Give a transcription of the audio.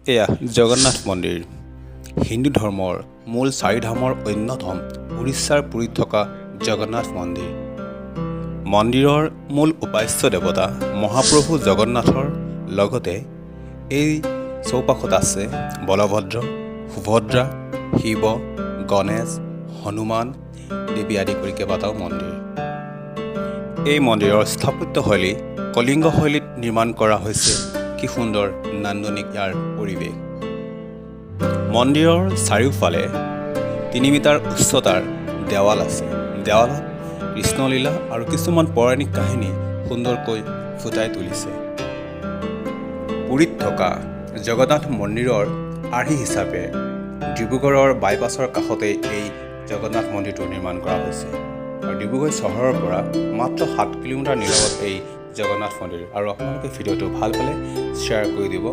এয়া জগন্নাথ মন্দিৰ। হিন্দু ধৰ্মৰ মূল চাৰিধামৰ অন্যতম উৰিষ্যাৰ পুৰীত থকা জগন্নাথ মন্দিৰ। মন্দিৰৰ মূল উপাস্য দেৱতা মহাপ্ৰভু জগন্নাথৰ লগতে এই চৌপাশত আছে বলভদ্ৰ, সুভদ্ৰা, শিৱ, গণেশ, হনুমান দেৱী আদি কৰি কেইবাটাও মন্দিৰ। এই মন্দিৰৰ স্থাপত্যশৈলী কলিংগ শৈলীত নিৰ্মাণ কৰা হৈছে। কি সুন্দৰ নান্দনিক ইয়াৰ পৰিৱেশ। মন্দিৰৰ চাৰিওফালে ৩ মিটাৰ উচ্চতাৰ দেৱাল আছে। দেৱালত কৃষ্ণলীলা আৰু কিছুমান পৌৰাণিক কাহিনী সুন্দৰকৈ ফুটাই তুলিছে। পুৰীত থকা জগন্নাথ মন্দিৰৰ আৰ্হি হিচাপে ডিব্ৰুগড়ৰ বাইপাছৰ কাষতেই এই জগন্নাথ মন্দিৰটো নিৰ্মাণ কৰা হৈছে। আৰু ডিব্ৰুগড় চহৰৰ পৰা মাত্ৰ 7 কিলোমিটাৰ নিলগত এই জগন্নাথ মন্দিৰ। আৰু আপোনালোকে ভিডিঅ'টো ভাল পালে শ্বেয়াৰ কৰি দিব।